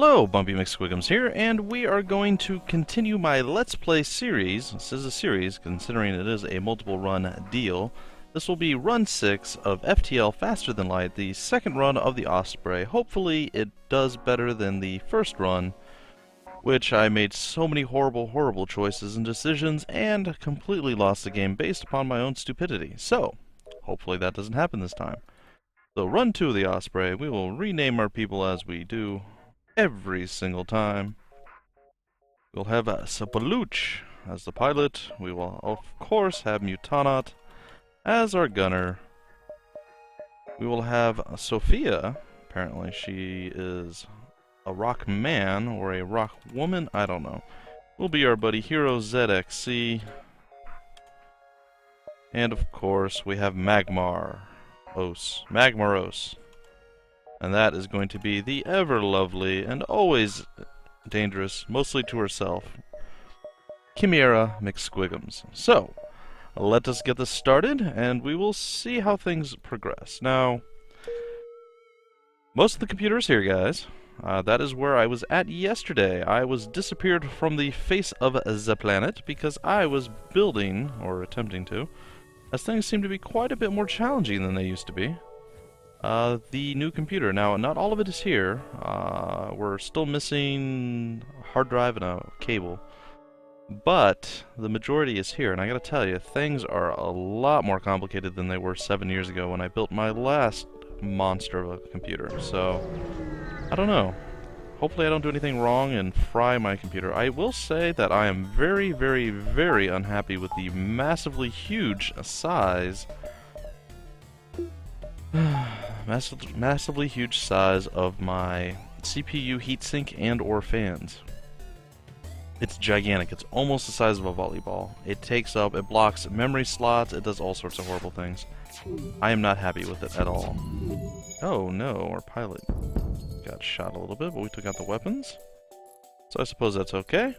Hello, Bumpy McSquigums here, and we are going to continue my Let's Play series. This is a series, considering it is a multiple run deal. This will be run 6 of FTL Faster Than Light, the second run of the Osprey. Hopefully it does better than the first run, which I made so many horrible choices and decisions, and completely lost the game based upon my own stupidity. So, hopefully that doesn't happen this time. So run 2 of the Osprey, we will rename our people as we do every single time. We'll have Sapaluch as the pilot. We will, of course, have Mutanat as our gunner. We will have Sophia. Apparently she is a rock man or a rock woman. I don't know. Will be our buddy Hero ZXC. And of course we have Magmaros. And that is going to be the ever lovely and always dangerous, mostly to herself, Kimmiara McSquigums. So, let us get this started, and we will see how things progress. Now, most of the computer is here, guys. That is where I was at yesterday. I was disappeared from the face of the planet because I was building, or attempting to, as things seem to be quite a bit more challenging than they used to be. The new computer. Now, not all of it is here. We're still missing a hard drive and a cable. But the majority is here, and I gotta tell you, things are a lot more complicated than they were 7 years ago when I built my last monster of a computer. So, I don't know. Hopefully I don't do anything wrong and fry my computer. I will say that I am very unhappy with the massively huge size massively huge size of my CPU heatsink and or fans. It's gigantic. It's almost the size of a volleyball. It takes up, it blocks memory slots, it does all sorts of horrible things. I am not happy with it at all. Oh no, our pilot got shot a little bit, but we took out the weapons. So I suppose that's okay.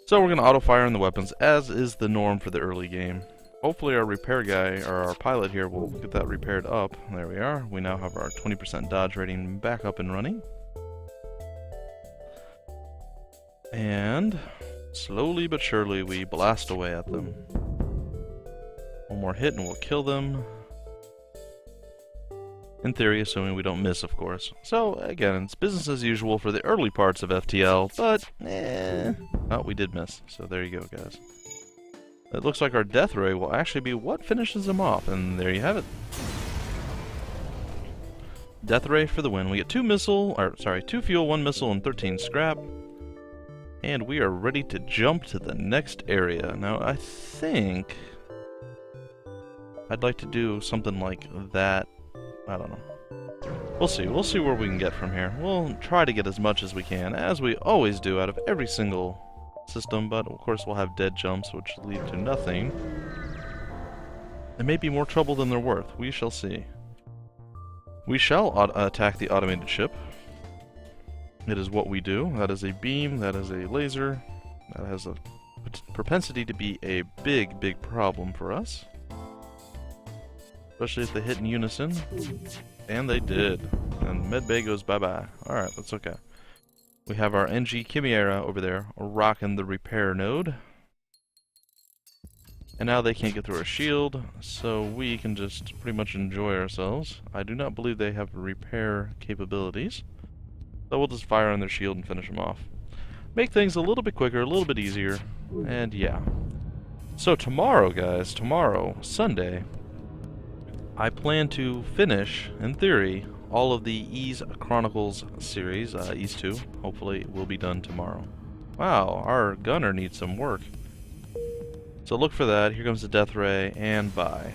So we're going to auto-fire in the weapons, as is the norm for the early game. Hopefully our repair guy, or our pilot here, will get that repaired up. There we are. We now have our 20% dodge rating back up and running. And slowly but surely we blast away at them. One more hit and we'll kill them. In theory, assuming we don't miss, of course. So, again, it's business as usual for the early parts of FTL, but, oh, we did miss. So there you go, guys. It looks like our death ray will actually be what finishes them off, and there you have it. Death ray for the win. We get 2 fuel, 1 missile, and 13 scrap. And we are ready to jump to the next area. Now, I think I'd like to do something like that. I don't know. We'll see. We'll see where we can get from here. We'll try to get as much as we can, as we always do out of every single system, but of course we'll have dead jumps which lead to nothing. It may be more trouble than they're worth. We shall see. We shall attack the automated ship. It is what we do. That is a beam, that is a laser, that has a propensity to be a big problem for us. Especially if they hit in unison. And they did. And medbay goes bye-bye. Alright, that's okay. We have our NG Kimmiara over there, rocking the repair node. And now they can't get through our shield, so we can just pretty much enjoy ourselves. I do not believe they have repair capabilities. So we'll just fire on their shield and finish them off. Make things a little bit quicker, a little bit easier, and yeah. So tomorrow, guys, Sunday, I plan to finish, in theory, all of the Ys Chronicles series, Ys 2, hopefully will be done tomorrow. Wow, our gunner needs some work. So look for that. Here comes the death ray, and bye.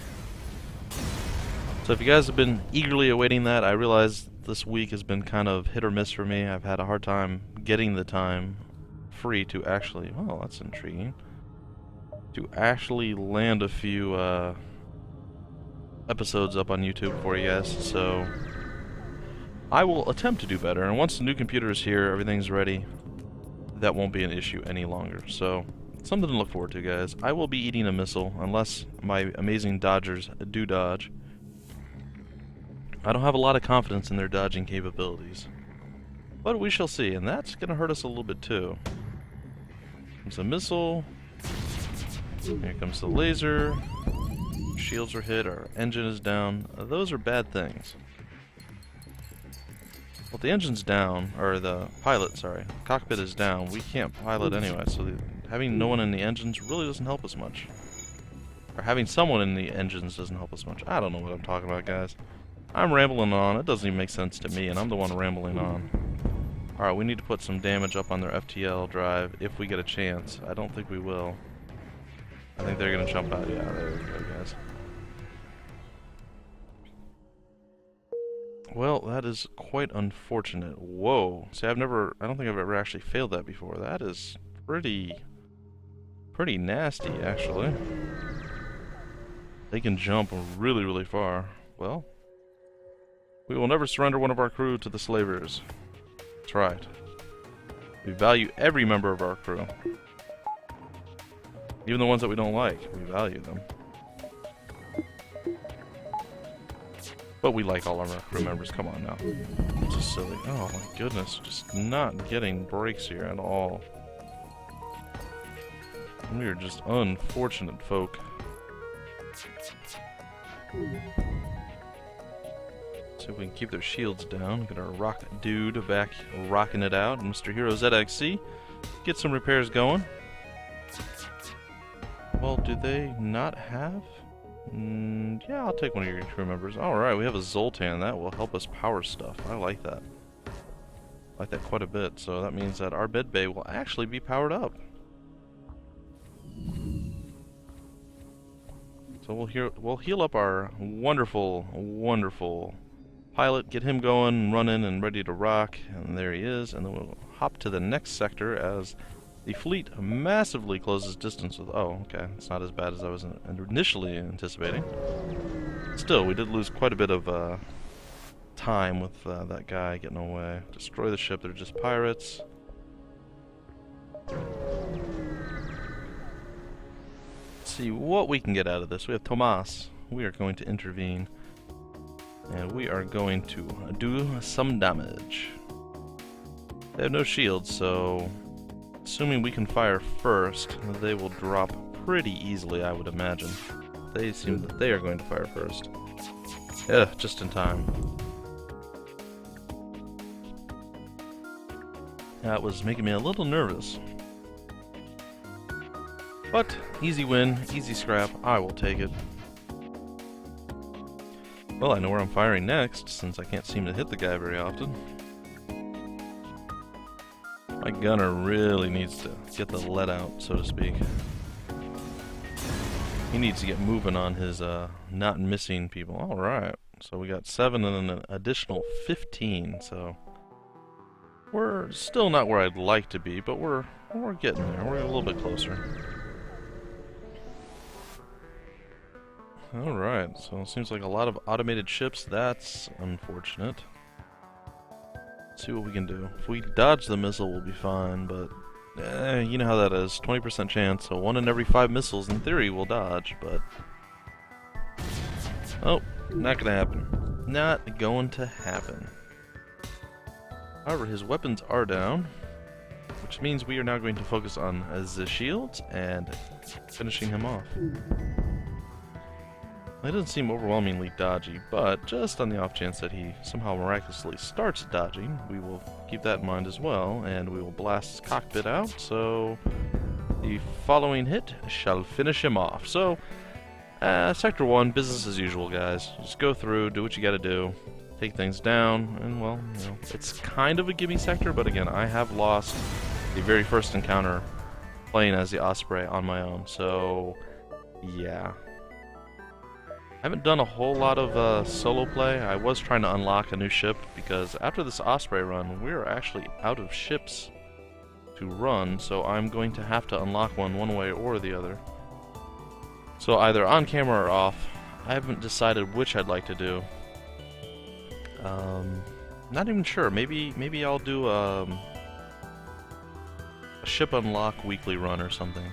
So if you guys have been eagerly awaiting that, I realize this week has been kind of hit or miss for me. I've had a hard time getting the time free to actually, well, that's intriguing, to actually land a few episodes up on YouTube for you guys, so I will attempt to do better, and once the new computer is here, everything's ready, that won't be an issue any longer. So, something to look forward to, guys. I will be eating a missile, unless my amazing dodgers do dodge. I don't have a lot of confidence in their dodging capabilities. But we shall see, and that's gonna hurt us a little bit too. Comes a missile. Here comes the laser. Shields are hit, our engine is down. Those are bad things. Well, the engine's down, or the pilot, sorry. Cockpit is down. We can't pilot anyway, so having no one in the engines really doesn't help us much. Or having someone in the engines doesn't help us much. I don't know what I'm talking about, guys. I'm rambling on. It doesn't even make sense to me, and I'm the one rambling on. Alright, we need to put some damage up on their FTL drive if we get a chance. I don't think we will. I think they're going to jump out. Yeah, there we go, guys. Well, that is quite unfortunate. Whoa. See, I don't think I've ever actually failed that before. That is pretty nasty, actually. They can jump really, really far. Well, we will never surrender one of our crew to the slavers. That's right. We value every member of our crew. Even the ones that we don't like, we value them. But we like all of our crew members, come on now. This is silly. Oh my goodness, just not getting breaks here at all. We are just unfortunate folk. See if we can keep their shields down. Get our rock dude back rocking it out. And Mr. Hero ZXC, get some repairs going. Well, do they not have? Yeah, I'll take one of your crew members. Alright, we have a Zoltan. That will help us power stuff. I like that. I like that quite a bit. So that means that our bed bay will actually be powered up. So we'll heal up our wonderful, wonderful pilot, get him going, running, and ready to rock. And there he is. And then we'll hop to the next sector as the fleet massively closes distance with... Oh, okay. It's not as bad as I was initially anticipating. Still, we did lose quite a bit of time with that guy getting away. Destroy the ship. They're just pirates. Let's see what we can get out of this. We have Tomas. We are going to intervene. And we are going to do some damage. They have no shields, so... assuming we can fire first, they will drop pretty easily, I would imagine. They seem that they are going to fire first. Yeah, just in time. That was making me a little nervous. But, easy win, easy scrap, I will take it. Well, I know where I'm firing next, since I can't seem to hit the guy very often. My gunner really needs to get the let out, so to speak. He needs to get moving on his not missing people. Alright, so we got 7 and an additional 15, so... we're still not where I'd like to be, but we're getting there. We're a little bit closer. Alright, so it seems like a lot of automated ships. That's unfortunate. Let's see what we can do. If we dodge the missile, we'll be fine, but you know how that is. 20% chance, so 1 in every 5 missiles in theory will dodge, but... oh, not gonna happen. Not going to happen. However, his weapons are down, which means we are now going to focus on the shields and finishing him off. It doesn't seem overwhelmingly dodgy, but just on the off chance that he somehow miraculously starts dodging, we will keep that in mind as well, and we will blast his cockpit out, so the following hit shall finish him off. So, Sector 1, business as usual, guys. Just go through, do what you gotta do, take things down, and well, you know, it's kind of a gimme sector, but again, I have lost the very first encounter playing as the Osprey on my own, so yeah. I haven't done a whole lot of solo play. I was trying to unlock a new ship because after this Osprey run, we're actually out of ships to run, so I'm going to have to unlock one way or the other. So either on camera or off. I haven't decided which I'd like to do. Not even sure. Maybe I'll do a ship unlock weekly run or something.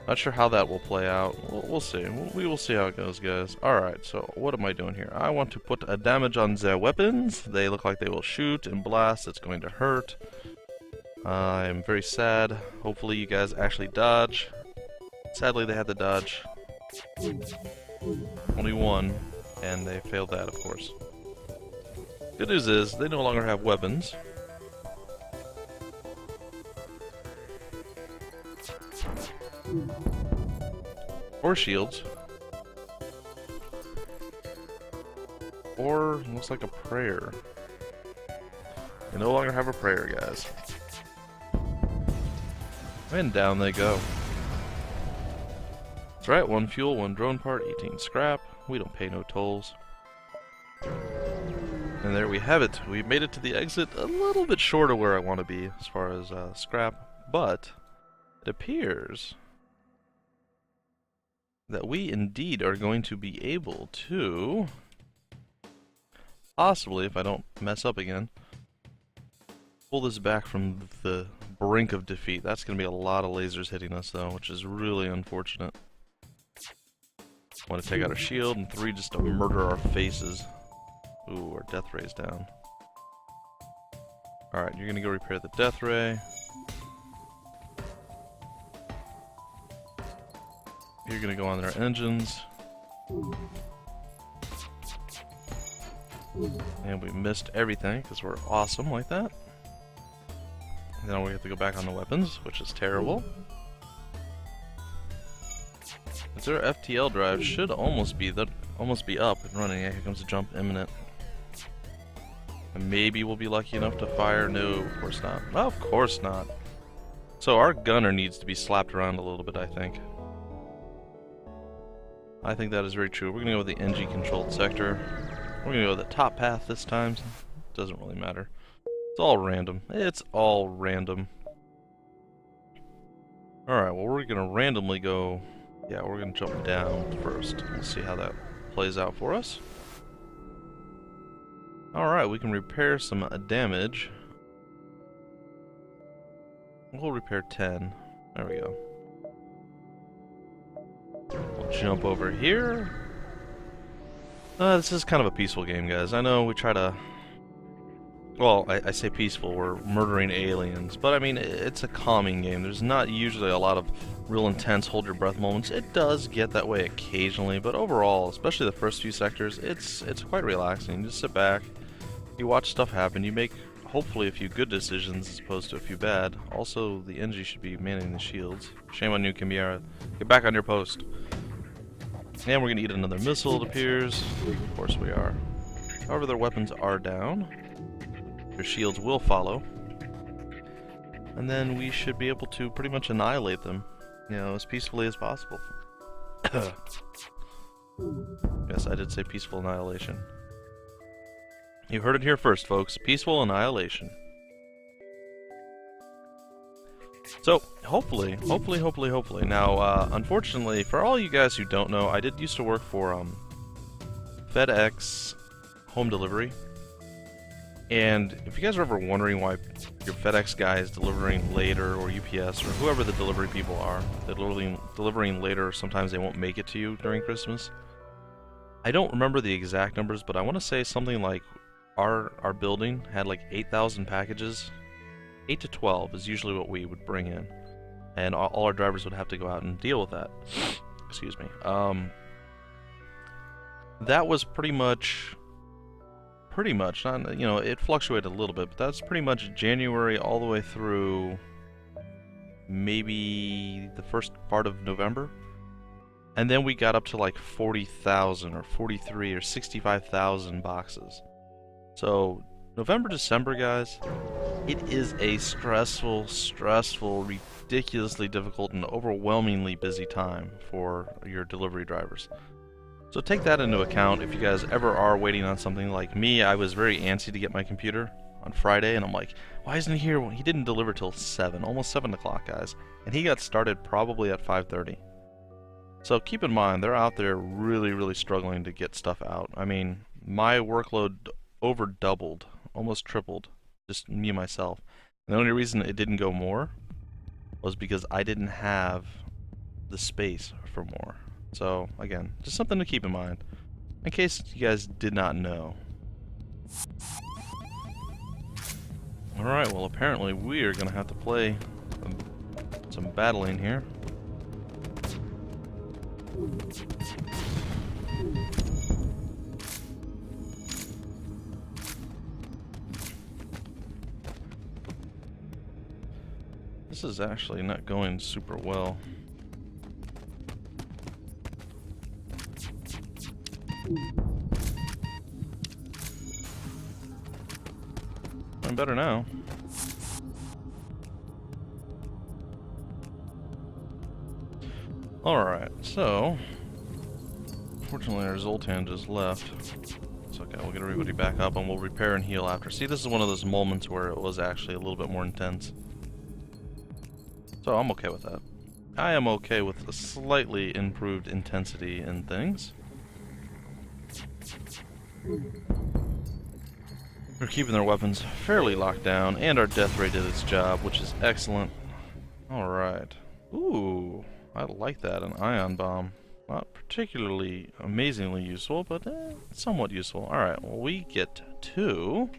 Not sure how that will play out. We'll see. We will see how it goes, guys. Alright, so what am I doing here? I want to put a damage on their weapons. They look like they will shoot and blast. It's going to hurt. I'm very sad. Hopefully you guys actually dodge. Sadly, they had to dodge. Only one, and they failed that, of course. Good news is, they no longer have weapons. Or shields. Or, looks like a prayer. They no longer have a prayer, guys. And down they go. That's right, 1 fuel, 1 drone part, 18 scrap. We don't pay no tolls. And there we have it. We made it to the exit a little bit short of where I want to be as far as scrap, but it appears that we indeed are going to be able to, possibly, if I don't mess up again, pull this back from the brink of defeat. That's going to be a lot of lasers hitting us though, which is really unfortunate. I want to take out our shield, and 3 just to murder our faces. Ooh, our death ray's down. Alright, you're going to go repair the death ray. You're going to go on their engines. And we missed everything because we're awesome like that. And now we have to go back on the weapons, which is terrible. Their FTL drive should almost be up and running. Yeah, here comes the jump imminent. And maybe we'll be lucky enough to fire. No, of course not. Well, of course not. So our gunner needs to be slapped around a little bit, I think. I think that is very true. We're gonna go with the NG controlled sector. We're gonna go with the top path this time. Doesn't really matter. It's all random. It's all random. Alright, well we're gonna randomly go. Yeah, we're gonna jump down first. We'll see how that plays out for us. Alright, we can repair some damage. We'll repair 10. There we go. We'll jump over here. This is kind of a peaceful game, guys. I know we try to... Well, I say peaceful, we're murdering aliens, but I mean, it's a calming game. There's not usually a lot of real intense hold your breath moments. It does get that way occasionally, but overall, especially the first few sectors, it's quite relaxing. You just sit back, you watch stuff happen, you make hopefully a few good decisions as opposed to a few bad. Also, the NG should be manning the shields. Shame on you, Kimmiara. Get back on your post. And we're gonna eat another missile, it appears. Of course we are. However, their weapons are down. Their shields will follow. And then we should be able to pretty much annihilate them, you know, as peacefully as possible. Yes, I did say peaceful annihilation. You heard it here first, folks. Peaceful annihilation. So, hopefully. Now, unfortunately, for all you guys who don't know, I did used to work for FedEx home delivery. And if you guys are ever wondering why your FedEx guy is delivering later, or UPS, or whoever the delivery people are, they're delivering later, sometimes they won't make it to you during Christmas. I don't remember the exact numbers, but I want to say something like our building had like 8,000 packages. 8 to 12 is usually what we would bring in. And all our drivers would have to go out and deal with that. Excuse me. That was pretty much, not, you know, it fluctuated a little bit, but that's pretty much January all the way through maybe the first part of November. And then we got up to like 40,000 or 43 or 65,000 boxes. So November, December, guys, it is a stressful, ridiculously difficult, and overwhelmingly busy time for your delivery drivers. So take that into account if you guys ever are waiting on something. Like me, I was very antsy to get my computer on Friday, and I'm like, why isn't he here? He didn't deliver till 7, almost 7 o'clock, guys. And he got started probably at 5:30. So keep in mind, they're out there really struggling to get stuff out. I mean, my workload over doubled, almost tripled, just me myself. And the only reason it didn't go more was because I didn't have the space for more. So, again, just something to keep in mind, in case you guys did not know. Alright, well apparently we are going to have to play some battling here. This is actually not going super well. I'm better now. Alright, so fortunately our Zoltan just left. It's okay, we'll get everybody back up and we'll repair and heal after. See, this is one of those moments where it was actually a little bit more intense. So I'm okay with that. I am okay with a slightly improved intensity in things. We're keeping their weapons fairly locked down, and our death ray did its job, which is excellent. Alright. Ooh, I like that, an ion bomb. Not particularly amazingly useful, but somewhat useful. Alright, well we get 2.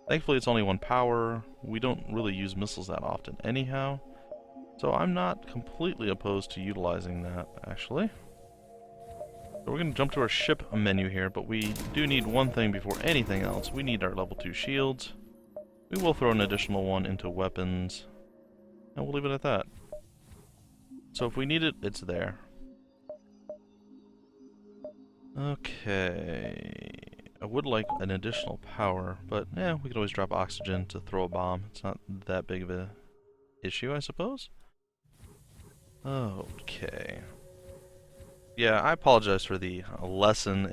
Thankfully it's only 1 power. We don't really use missiles that often anyhow. So I'm not completely opposed to utilizing that, actually. So we're going to jump to our ship menu here, but we do need one thing before anything else. We need our level 2 shields. We will throw an additional one into weapons, and we'll leave it at that. So if we need it, it's there. Okay. I would like an additional power, but we could always drop oxygen to throw a bomb. It's not that big of a issue, I suppose. Okay. Yeah, I apologize for the lesson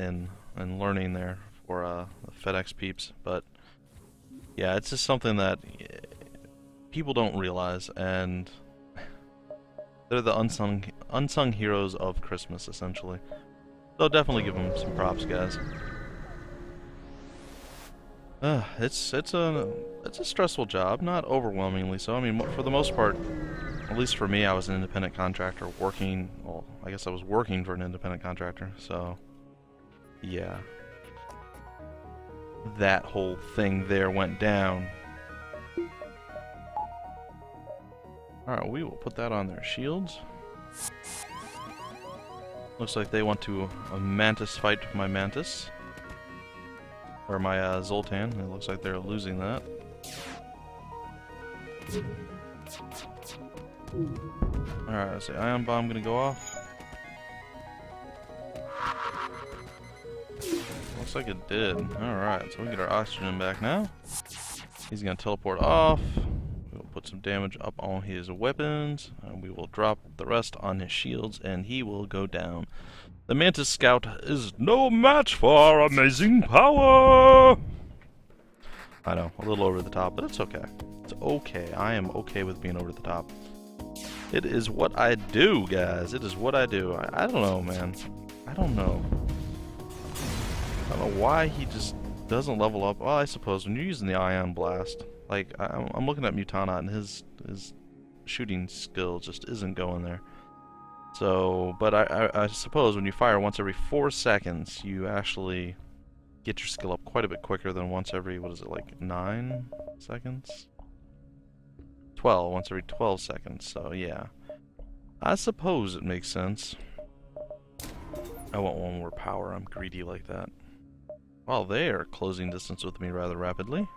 in learning there for the FedEx peeps, but yeah, it's just something that people don't realize, and they're the unsung heroes of Christmas, essentially. So definitely give them some props, guys. It's a stressful job, not overwhelmingly so. I mean, for the most part, at least for me, I was an independent contractor working. Well, I guess I was working for an independent contractor. So, yeah, that whole thing there went down. All right, we will put that on their shields. Looks like they want to Mantis fight my Mantis. Or my Zoltan. It looks like they're losing that. Alright, let's see. Ion bomb gonna go off. Looks like it did. Alright, so we get our oxygen back now. He's gonna teleport off. We'll put some damage up on his weapons. And we will drop the rest on his shields, and he will go down. The Mantis Scout is no match for our amazing power! I know, a little over the top, but it's okay. It's okay. I am okay with being over the top. It is what I do, guys. It is what I do. I don't know, man. I don't know. I don't know why he just doesn't level up. Well, I suppose when you're using the Ion Blast, like, I'm looking at Mutana, and his shooting skill just isn't going there. So, but I suppose when you fire once every 4 seconds, you actually get your skill up quite a bit quicker than once every, what is it, like 9 seconds? 12, once every 12 seconds, so yeah. I suppose it makes sense. I want 1 more power, I'm greedy like that. Well, they are closing distance with me rather rapidly.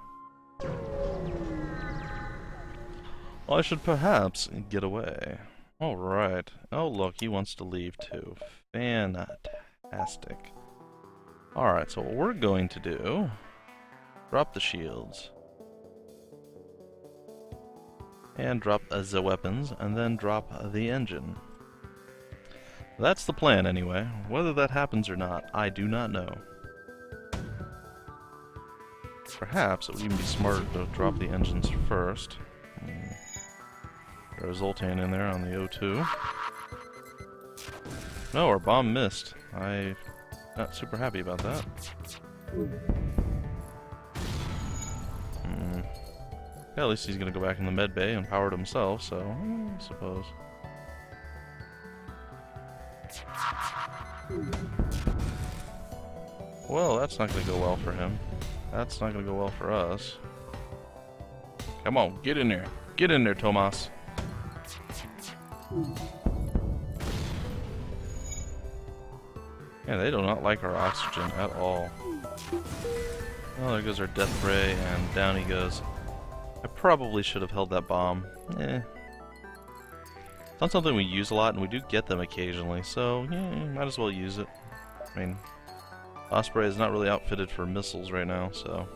Well, I should perhaps get away. Alright. Oh, look, he wants to leave too. Fantastic. Alright, so what we're going to do... drop the shields. And drop the weapons, and then drop the engine. That's the plan, anyway. Whether that happens or not, I do not know. Perhaps it would even be smarter to drop the engines first. Throw a Zoltan in there on the O2. No, our bomb missed. I'm not super happy about that. Yeah, at least he's gonna go back in the med bay and power it himself, so I suppose. Well, that's not going to go well for him. That's not going to go well for us. Come on, get in there. Get in there, Tomas. Yeah, they do not like our oxygen at all. Well, there goes our death ray, and down he goes. I probably should have held that bomb. It's not something we use a lot, and we do get them occasionally, so might as well use it. I mean, Osprey is not really outfitted for missiles right now, so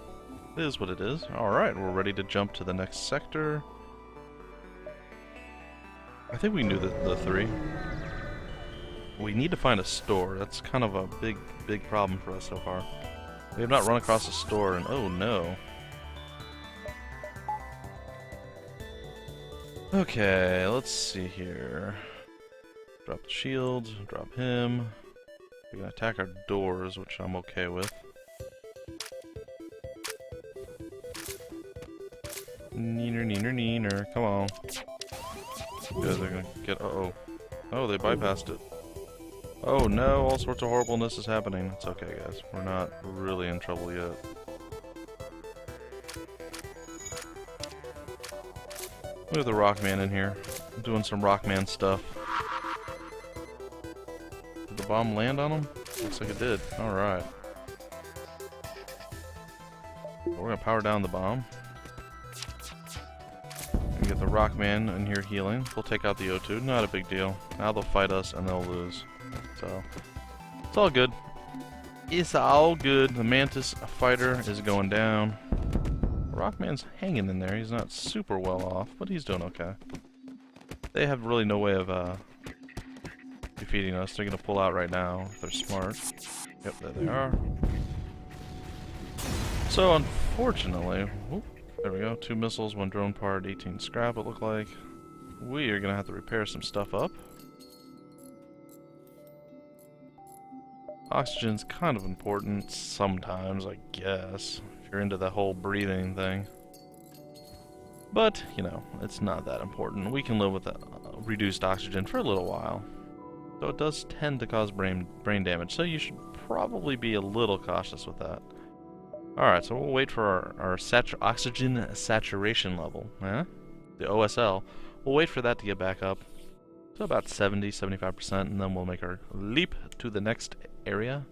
it is what it is. Alright, we're ready to jump to the next sector. I think we knew the three. We need to find a store. That's kind of a big problem for us so far. We have not run across a store, and oh no. Okay, let's see here. Drop the shields, drop him. We're gonna attack our doors, which I'm okay with. Neener, neener, neener. Come on. You guys are gonna get. Uh-oh. Oh, they bypassed it. Oh no, all sorts of horribleness is happening. It's okay, guys. We're not really in trouble yet. We have the Rockman in here. I'm doing some Rockman stuff. Did the bomb land on him? Looks like it did. Alright. We're gonna power down the bomb. And get the Rockman in here healing. We'll take out the O2. Not a big deal. Now they'll fight us and they'll lose. So, it's all good. It's all good. The Mantis fighter is going down. Rockman's hanging in there. He's not super well off, but he's doing okay. They have really no way of defeating us. They're going to pull out right now. They're smart. Yep, there they are. So, unfortunately, whoop, there we go. 2 missiles, 1 drone part, 18 scrap, it looked like. We are going to have to repair some stuff up. Oxygen's kind of important sometimes, I guess, if you're into the whole breathing thing. But, you know, it's not that important. We can live with reduced oxygen for a little while. Though it does tend to cause brain damage, so you should probably be a little cautious with that. Alright, so we'll wait for our oxygen saturation level, the OSL. We'll wait for that to get back up to about 70-75%, and then we'll make our leap to the next area,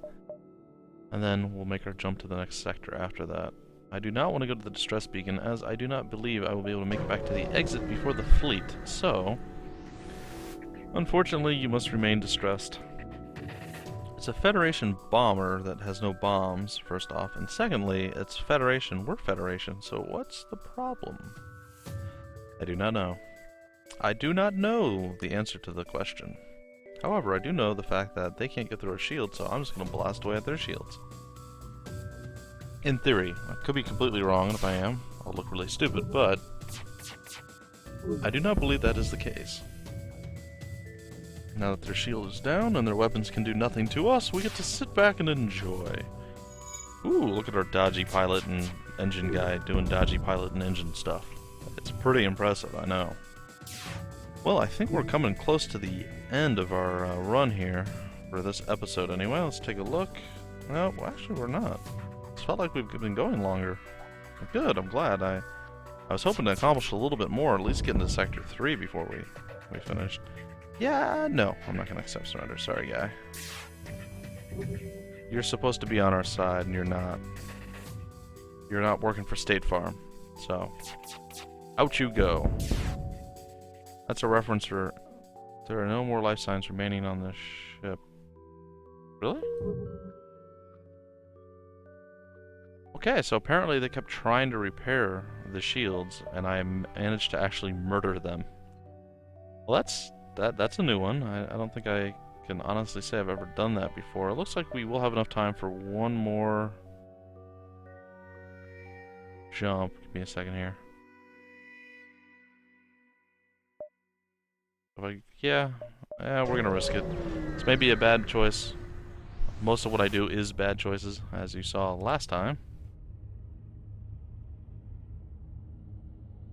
and then we'll make our jump to the next sector after that. I do not want to go to the distress beacon, as I do not believe I will be able to make it back to the exit before the fleet, so unfortunately you must remain distressed. It's a Federation bomber that has no bombs, first off, and secondly, it's Federation, we're Federation, so what's the problem? I do not know. I do not know the answer to the question. However, I do know the fact that they can't get through our shields, so I'm just going to blast away at their shields. In theory. I could be completely wrong, and if I am, I'll look really stupid, but I do not believe that is the case. Now that their shield is down and their weapons can do nothing to us, we get to sit back and enjoy. Ooh, look at our dodgy pilot and engine guy doing dodgy pilot and engine stuff. It's pretty impressive, I know. Well, I think we're coming close to the end of our run here, for this episode anyway. Let's take a look. No, well, actually we're not. It felt like we've been going longer. Good, I'm glad. I was hoping to accomplish a little bit more, at least get into Sector 3 before we finished. Yeah, no, I'm not going to accept surrender. Sorry, guy. You're supposed to be on our side, and you're not. You're not working for State Farm. So, out you go. That's a reference for... There are no more life signs remaining on this ship. Really? Okay, so apparently they kept trying to repair the shields, and I managed to actually murder them. Well, that's a new one. I don't think I can honestly say I've ever done that before. It looks like we will have enough time for one more jump. Give me a second here. Yeah, we're gonna risk it. This may be a bad choice. Most of what I do is bad choices, as you saw last time.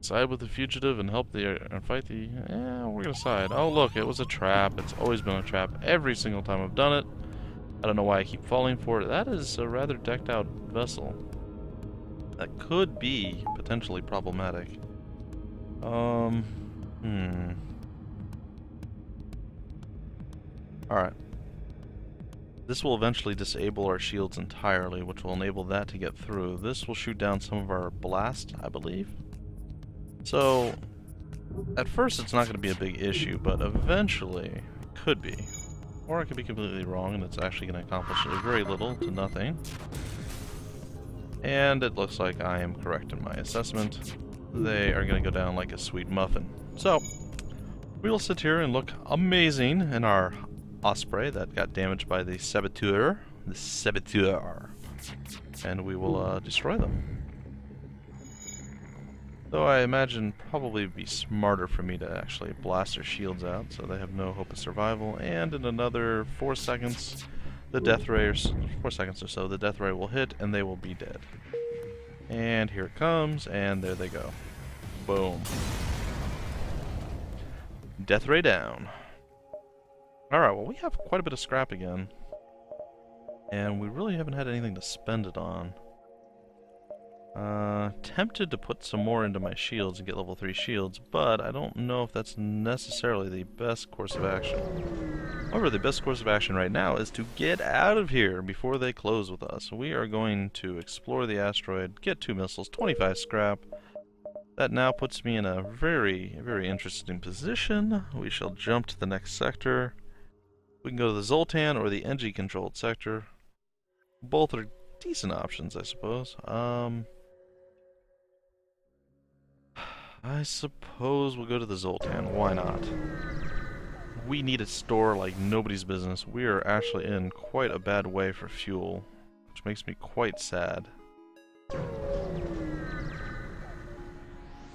Side with the fugitive and help and fight the... Yeah, we're gonna side. Oh look, it was a trap. It's always been a trap every single time I've done it. I don't know why I keep falling for it. That is a rather decked out vessel. That could be potentially problematic. Alright. This will eventually disable our shields entirely, which will enable that to get through. This will shoot down some of our blast, I believe. So, at first it's not going to be a big issue, but eventually it could be. Or I could be completely wrong and it's actually going to accomplish very little to nothing. And it looks like I am correct in my assessment. They are going to go down like a sweet muffin. So, we will sit here and look amazing in our Osprey that got damaged by the saboteur. And we will destroy them. Though I imagine probably it'd be smarter for me to actually blast their shields out so they have no hope of survival. And in another 4 seconds, the death ray, 4 seconds or so, the death ray will hit and they will be dead. And here it comes, and there they go. Boom. Death ray down. Alright, well we have quite a bit of scrap again. And we really haven't had anything to spend it on. Tempted to put some more into my shields and get level 3 shields, but I don't know if that's necessarily the best course of action. However, the best course of action right now is to get out of here before they close with us. We are going to explore the asteroid, get 2 missiles, 25 scrap. That now puts me in a very, very interesting position. We shall jump to the next sector. We can go to the Zoltan or the NG-controlled sector. Both are decent options, I suppose. I suppose we'll go to the Zoltan. Why not? We need a store like nobody's business. We are actually in quite a bad way for fuel, which makes me quite sad.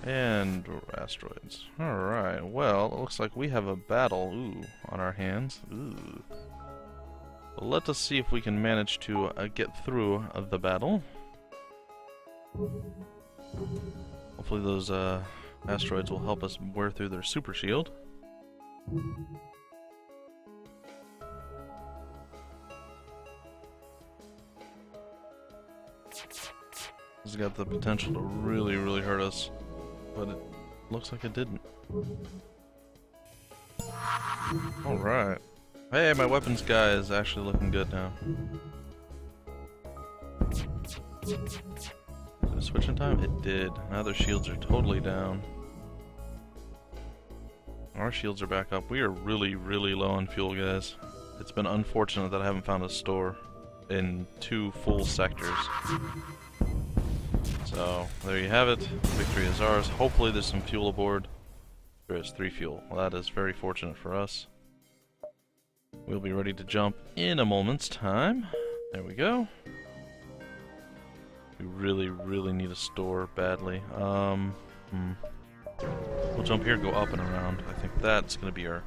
And asteroids. Alright, well, it looks like we have a battle, on our hands. Well, let us see if we can manage to get through the battle. Hopefully those asteroids will help us wear through their super shield. This has got the potential to really, really hurt us, but it looks like it didn't. Alright. Hey, my weapons guy is actually looking good now. Did it switch in time? It did. Now their shields are totally down. Our shields are back up. We are really, really low on fuel, guys. It's been unfortunate that I haven't found a store in 2 full sectors. So, there you have it. Victory is ours. Hopefully there's some fuel aboard. There is 3 fuel. Well, that is very fortunate for us. We'll be ready to jump in a moment's time. There we go. We really, really need a store badly. We'll jump here, go up and around. I think that's going to be our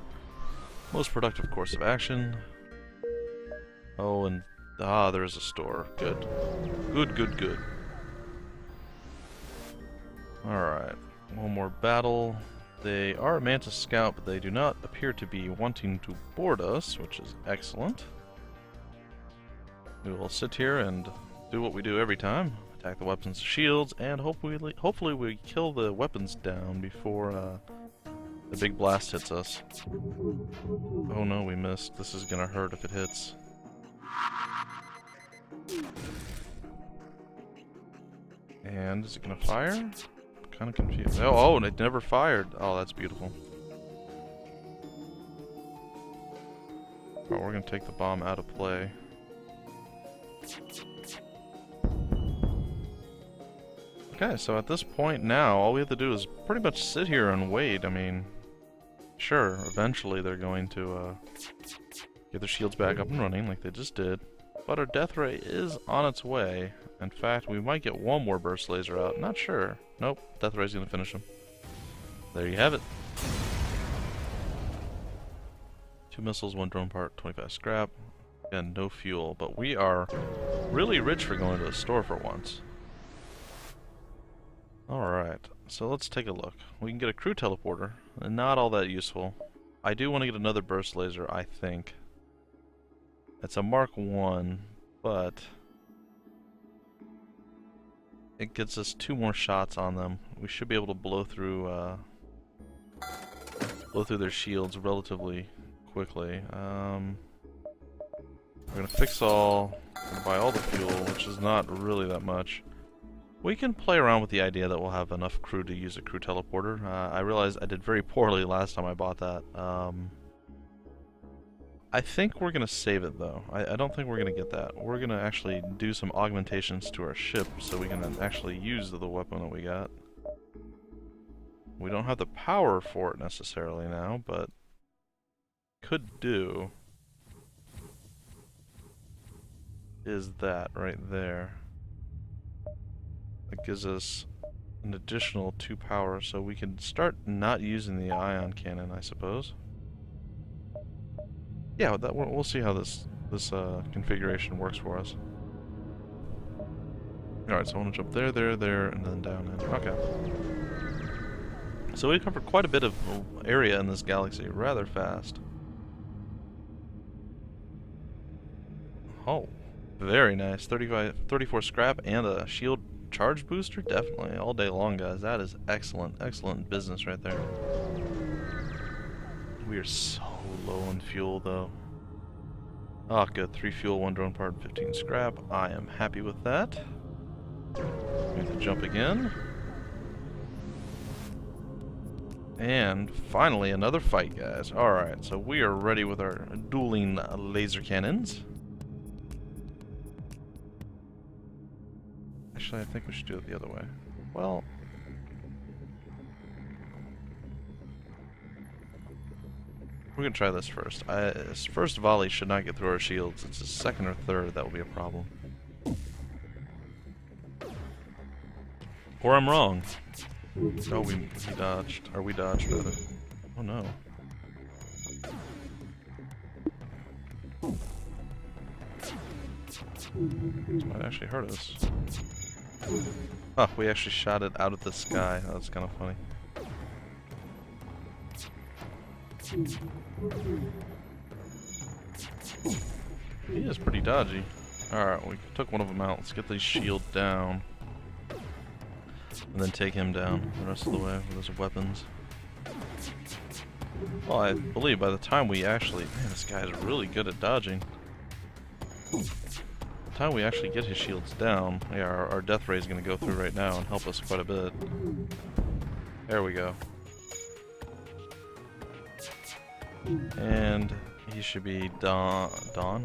most productive course of action. Oh, and there is a store. Good. Good, good, good. Alright. One more battle. They are a Mantis Scout, but they do not appear to be wanting to board us, which is excellent. We will sit here and do what we do every time. Attack the weapons and shields, and hopefully we kill the weapons down before the big blast hits us. Oh no, we missed. This is gonna hurt if it hits. And is it gonna fire? Kind of confused. Oh, and it never fired. Oh, that's beautiful. Oh, we're gonna take the bomb out of play. Okay, so at this point now, all we have to do is pretty much sit here and wait. I mean, sure, eventually they're going to get their shields back up and running like they just did. But our death ray is on its way. In fact, we might get one more burst laser out. Not sure. Nope, death ray's gonna finish him. There you have it. 2 missiles, 1 drone part, 25 scrap. Again, no fuel, but we are really rich for going to the store for once. Alright, so let's take a look. We can get a crew teleporter, and not all that useful. I do want to get another burst laser, I think. It's a Mark 1, but it gets us 2 more shots on them. We should be able to blow through their shields relatively quickly. We're gonna fix all and buy all the fuel, which is not really that much. We can play around with the idea that we'll have enough crew to use a crew teleporter. I realized I did very poorly last time I bought that. I think we're gonna save it though. I don't think we're gonna get that. We're gonna actually do some augmentations to our ship so we can actually use the weapon that we got. We don't have the power for it necessarily now, but could do is that right there. It gives us an additional 2 power, so we can start not using the ion cannon, I suppose. Yeah, we'll see how this configuration works for us. Alright, so I want to jump there, and then down in. Okay. So we covered quite a bit of area in this galaxy rather fast. Oh, very nice. 34 scrap and a shield charge booster? Definitely. All day long, guys. That is excellent. Excellent business right there. We are so low on fuel, though. Oh, good. 3 fuel, 1 drone part, 15 scrap. I am happy with that. We have to jump again. And finally, another fight, guys. Alright, so we are ready with our dueling laser cannons. Actually, I think we should do it the other way. Well, we're gonna try this first. His first volley should not get through our shields. It's his second or third that will be a problem. Or I'm wrong. Oh, he dodged. Or we dodged, rather. Oh no. This might actually hurt us. Oh, we actually shot it out of the sky. That's kind of funny. He is pretty dodgy. Alright, we took one of them out. Let's get these shields down. And then take him down the rest of the way with his weapons. Well, I believe by the time we actually... Man, this guy is really good at dodging. By the time we actually get his shields down, yeah, our death ray is going to go through right now and help us quite a bit. There we go. And he should be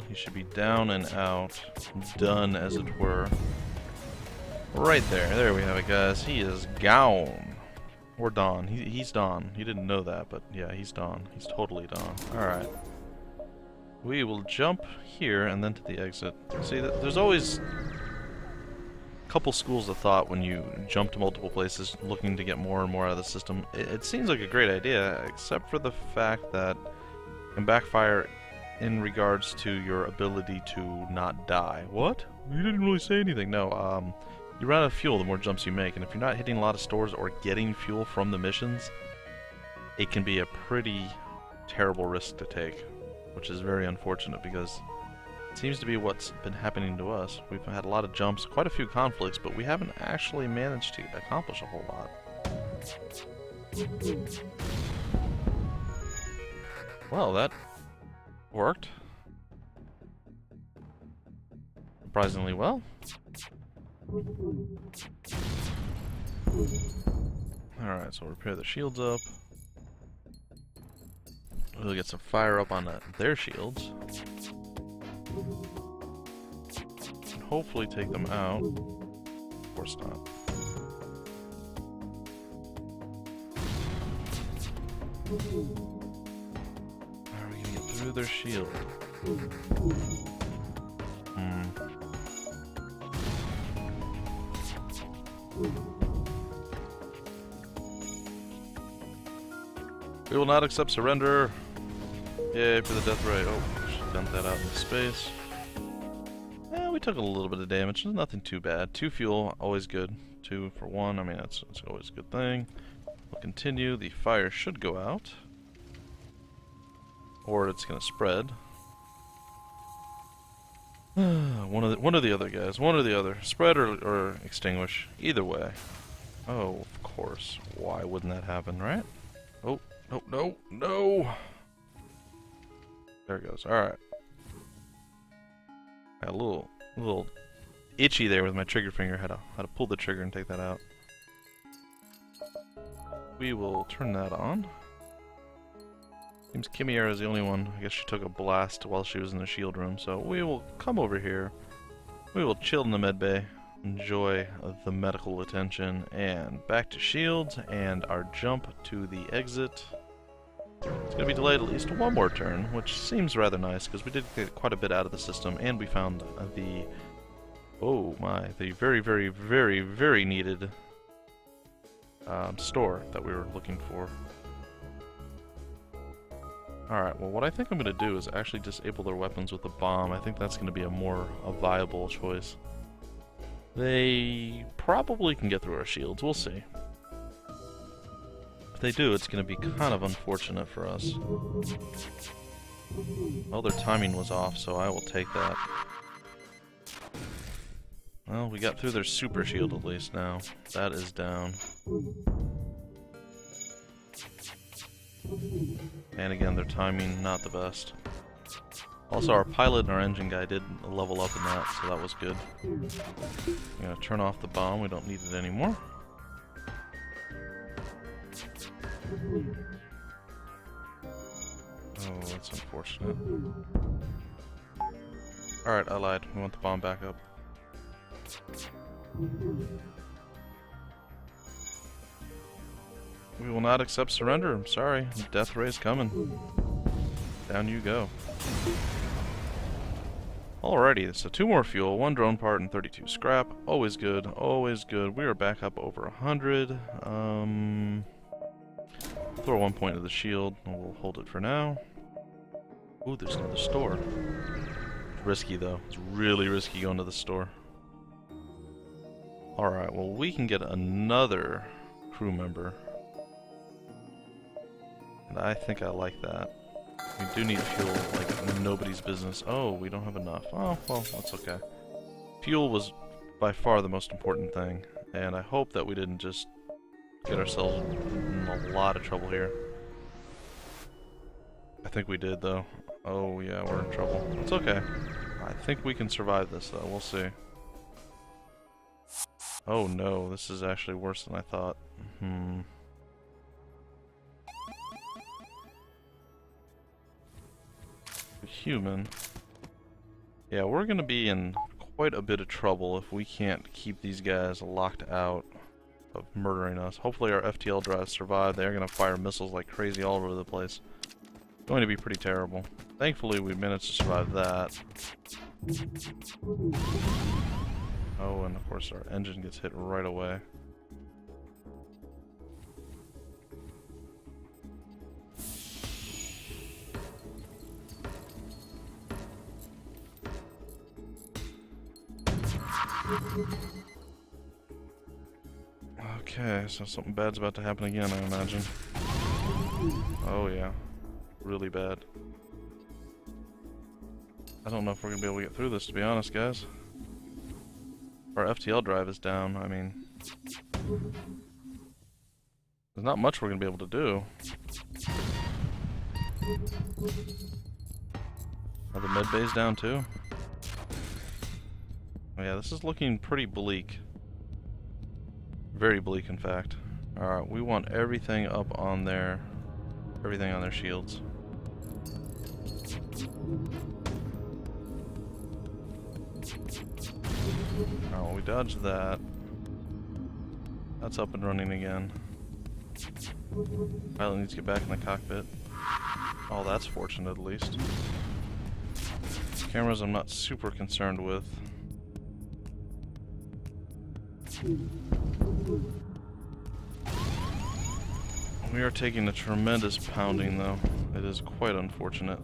he should be down and out, done as it were. Right there we have it, guys. He is gone. Or Dawn. He's Dawn. He didn't know that, but yeah, he's Dawn. He's totally Dawn. Alright. We will jump here and then to the exit. See, there's always a couple schools of thought when you jump to multiple places looking to get more and more out of the system. It seems like a great idea, except for the fact that it can backfire in regards to your ability to not die. What? You didn't really say anything. No, you run out of fuel the more jumps you make, and if you're not hitting a lot of stores or getting fuel from the missions, it can be a pretty terrible risk to take, which is very unfortunate because it seems to be what's been happening to us. We've had a lot of jumps, quite a few conflicts, but we haven't actually managed to accomplish a whole lot. Well, that worked surprisingly well. Alright, so repair the shields up. We'll get some fire up on their shields. And hopefully take them out. Of course not. How are we gonna get through their shield? We will not accept surrender. Yay for the death ray. Oh, should dump that out into space. We took a little bit of damage. Nothing too bad. 2 fuel, always good. 2 for 1. I mean, that's always a good thing. We'll continue. The fire should go out, or it's going to spread. One or the other, guys. One or the other. Spread or extinguish. Either way. Oh, of course. Why wouldn't that happen, right? Oh, no, no, no! There it goes. Alright. Got a little itchy there with my trigger finger. Had to pull the trigger and take that out. We will turn that on. Seems Kimmiara is the only one. I guess she took a blast while she was in the shield room, so we will come over here. We will chill in the med bay, enjoy the medical attention, and back to shields, and our jump to the exit. It's going to be delayed at least one more turn, which seems rather nice, because we did get quite a bit out of the system, and we found the... oh my, the very, very, very, very needed store that we were looking for. Alright, well what I think I'm going to do is actually disable their weapons with the bomb. I think that's going to be a viable choice. They probably can get through our shields, we'll see. If they do, it's going to be kind of unfortunate for us. Well, their timing was off, so I will take that. Well, we got through their super shield at least now. That is down. And again, their timing, not the best. Also, our pilot and our engine guy did level up in that, so that was good. I'm gonna turn off the bomb, we don't need it anymore. Oh, that's unfortunate. Alright, I lied. We want the bomb back up. We will not accept surrender. I'm sorry. Death ray's coming. Down you go. Alrighty, so 2 more fuel, 1 drone part, and 32 scrap. Always good, always good. We are back up over 100. Throw 1 point to the shield, and we'll hold it for now. Ooh, there's another store. It's risky though. It's really risky going to the store. Alright, well we can get another crew member. And I think I like that. We do need fuel like nobody's business. Oh, we don't have enough. Oh, well, that's okay. Fuel was by far the most important thing, and I hope that we didn't just get ourselves in a lot of trouble here. I think we did, though. Oh, yeah, we're in trouble. It's okay. I think we can survive this, though. We'll see. Oh, no. This is actually worse than I thought. Human. Yeah, we're gonna be in quite a bit of trouble if we can't keep these guys locked out of murdering us. Hopefully our FTL drives survive. They're gonna fire missiles like crazy all over the place. It's going to be pretty terrible. Thankfully we managed to survive that. Oh, and of course our engine gets hit right away. Okay, so something bad's about to happen again, I imagine. Oh yeah, really bad. I don't know if we're gonna be able to get through this, to be honest, guys. Our FTL drive is down, I mean... there's not much we're gonna be able to do. Are the med bays down too? Oh yeah, this is looking pretty bleak. Very bleak, in fact. Alright, we want everything up on their... everything on their shields. Oh, well, we dodged that. That's up and running again. Pilot needs to get back in the cockpit. Oh, that's fortunate at least. Cameras I'm not super concerned with. We are taking a tremendous pounding though. It is quite unfortunate.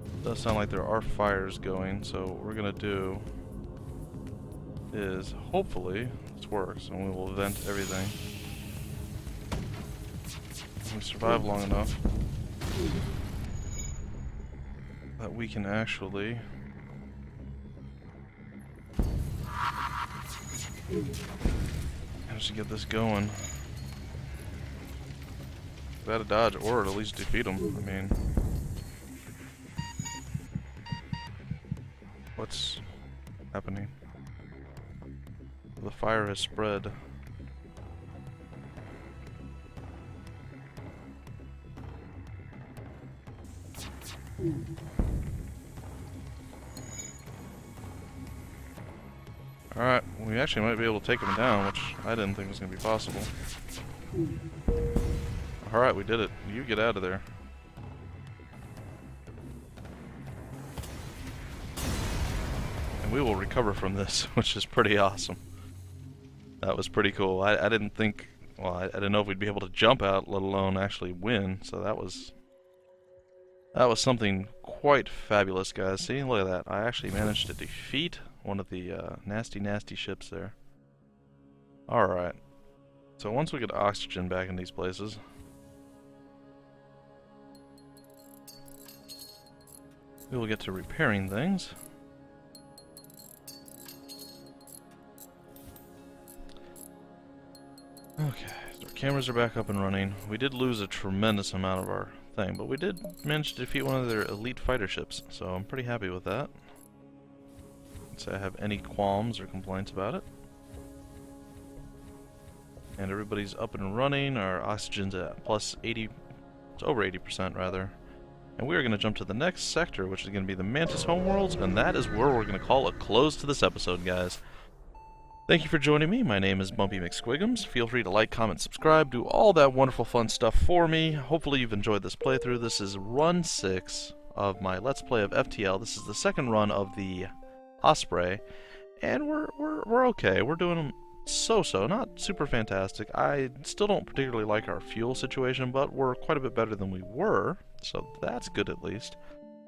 It does sound like there are fires going, so what we're gonna do is hopefully this works and we will vent everything. If we survive long enough. that we can actually manage to get this going. Gotta dodge or at least defeat them. I mean, what's happening? The fire has spread. Alright, we actually might be able to take him down, which I didn't think was going to be possible. Alright, we did it. You get out of there. And we will recover from this, which is pretty awesome. That was pretty cool. I didn't think, well, I didn't know if we'd be able to jump out, let alone actually win, so that was something quite fabulous, guys. See, look at that. I actually managed to defeat one of the nasty ships there. Alright. So once we get oxygen back in these places, we will get to repairing things. Okay, so our cameras are back up and running. We did lose a tremendous amount of our thing, but we did manage to defeat one of their elite fighter ships, so I'm pretty happy with that. Can't say I have any qualms or complaints about it. And everybody's up and running. Our oxygen's at plus 80, it's over 80% rather. And we are going to jump to the next sector, which is going to be the Mantis homeworlds, and that is where we're going to call a close to this episode, guys. Thank you for joining me. My name is Bumpy McSquigums. Feel free to like, comment, subscribe, do all that wonderful fun stuff for me. Hopefully you've enjoyed this playthrough. This is run 6 of my Let's Play of FTL. This is the second run of the Osprey, and we're okay. We're doing so-so, not super fantastic. I still don't particularly like our fuel situation, but we're quite a bit better than we were, so that's good at least.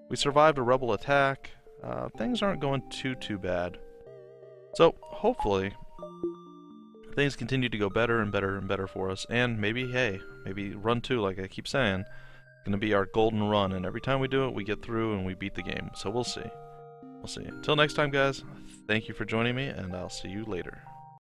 We survived a rebel attack. Things aren't going too bad. So, hopefully, things continue to go better and better and better for us, and maybe, hey, maybe run 2, like I keep saying, is going to be our golden run, and every time we do it, we get through and we beat the game. So we'll see. We'll see. Until next time, guys, thank you for joining me, and I'll see you later.